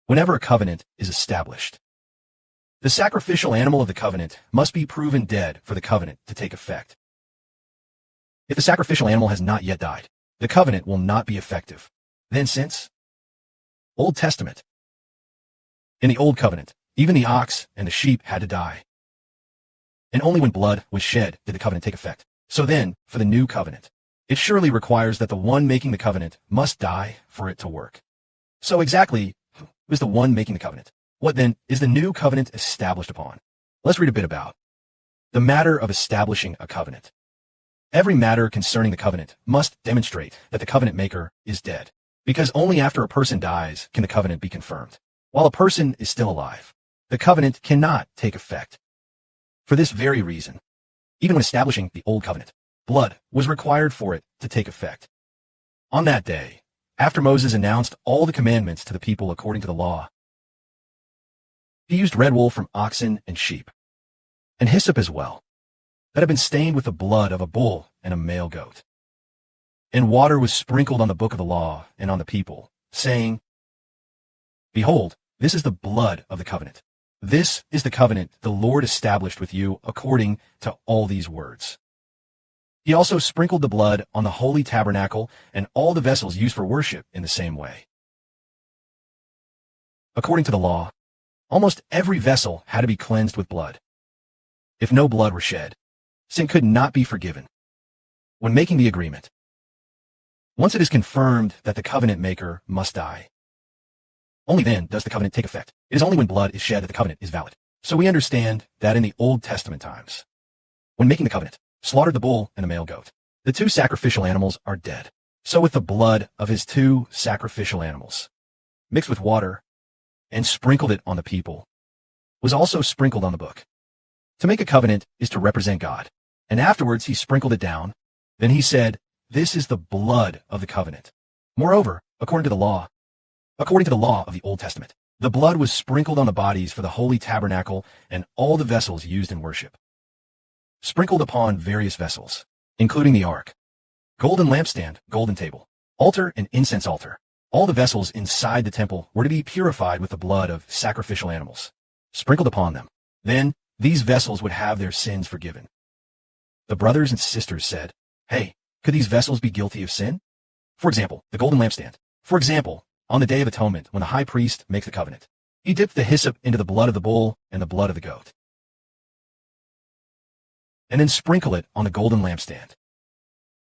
whenever a covenant is established. The sacrificial animal of the covenant must be proven dead for the covenant to take effect. If the sacrificial animal has not yet died, the covenant will not be effective. Then since Old Testament, in the Old Covenant, even the ox and the sheep had to die. And only when blood was shed did the covenant take effect. So then, for the new covenant, it surely requires that the one making the covenant must die for it to work. So exactly, who is the one making the covenant? What then is the new covenant established upon? Let's read a bit about the matter of establishing a covenant. Every matter concerning the covenant must demonstrate that the covenant maker is dead, because only after a person dies can the covenant be confirmed. While a person is still alive, the covenant cannot take effect. For this very reason, even when establishing the Old Covenant, blood was required for it to take effect. On that day, after Moses announced all the commandments to the people according to the law, he used red wool from oxen and sheep, and hyssop as well, that had been stained with the blood of a bull and a male goat. And water was sprinkled on the book of the law and on the people, saying, Behold, this is the blood of the covenant. This is the covenant the Lord established with you according to all these words. He also sprinkled the blood on the holy tabernacle and all the vessels used for worship in the same way. According to the law, almost every vessel had to be cleansed with blood. If no blood were shed, sin could not be forgiven. When making the agreement, once it is confirmed that the covenant maker must die, only then does the covenant take effect. It is only when blood is shed that the covenant is valid. So we understand that in the Old Testament times, when making the covenant, slaughtered the bull and the male goat, the two sacrificial animals are dead. So with the blood of his two sacrificial animals, mixed with water, and sprinkled it on the people, was also sprinkled on the book. To make a covenant is to represent God. And afterwards he sprinkled it down. Then he said, This is the blood of the covenant. Moreover, according to the law of the Old Testament, the blood was sprinkled on the bodies for the holy tabernacle and all the vessels used in worship. Sprinkled upon various vessels, including the ark, golden lampstand, golden table, altar and incense altar. All the vessels inside the temple were to be purified with the blood of sacrificial animals, sprinkled upon them. Then these vessels would have their sins forgiven. The brothers and sisters said, Hey, could these vessels be guilty of sin? For example, the golden lampstand. For example, on the Day of Atonement, when the high priest makes the covenant, he dipped the hyssop into the blood of the bull and the blood of the goat, and then sprinkle it on the golden lampstand.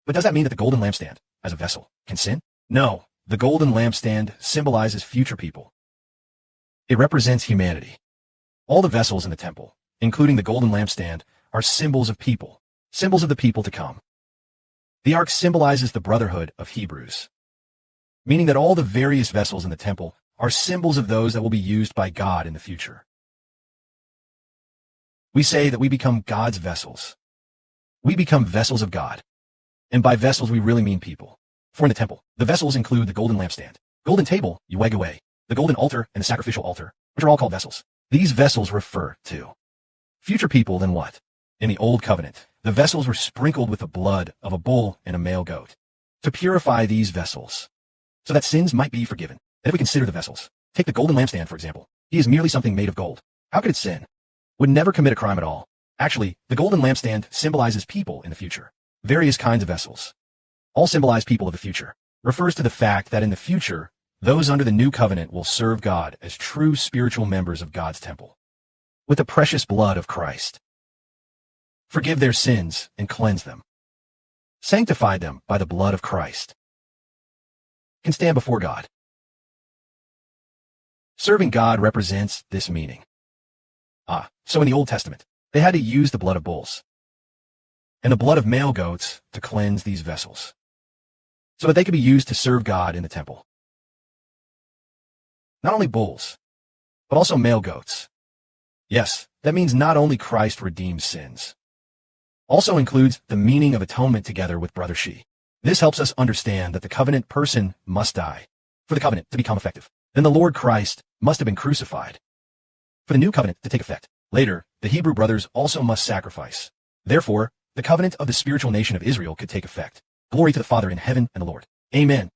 But does that mean that the golden lampstand, as a vessel, can sin? No, the golden lampstand symbolizes future people. It represents humanity. All the vessels in the temple, including the golden lampstand, are symbols of people, symbols of the people to come. The ark symbolizes the brotherhood of Hebrews, meaning that all the various vessels in the temple are symbols of those that will be used by God in the future. We say that we become God's vessels. We become vessels of God. And by vessels, we really mean people. For in the temple, the vessels include the golden lampstand, golden table, Yuegaway, the golden altar, and the sacrificial altar, which are all called vessels. These vessels refer to future people. Then what? In the Old Covenant, the vessels were sprinkled with the blood of a bull and a male goat to purify these vessels, so that sins might be forgiven. And if we consider the vessels, take the golden lampstand, for example. He is merely something made of gold. How could it sin? Would never commit a crime at all. Actually, the golden lampstand symbolizes people in the future. Various kinds of vessels, all symbolize people of the future, refers to the fact that in the future, those under the new covenant will serve God as true spiritual members of God's temple, with the precious blood of Christ. Forgive their sins and cleanse them. Sanctify them by the blood of Christ. Can stand before God. Serving God represents this meaning. So in the Old Testament, they had to use the blood of bulls and the blood of male goats to cleanse these vessels, so that they could be used to serve God in the temple. Not only bulls, but also male goats. Yes, that means not only Christ redeems sins, also includes the meaning of atonement together with Brother She. This helps us understand that the covenant person must die for the covenant to become effective. Then the Lord Christ must have been crucified for the new covenant to take effect. Later, the Hebrew brothers also must sacrifice. Therefore, the covenant of the spiritual nation of Israel could take effect. Glory to the Father in heaven and the Lord. Amen.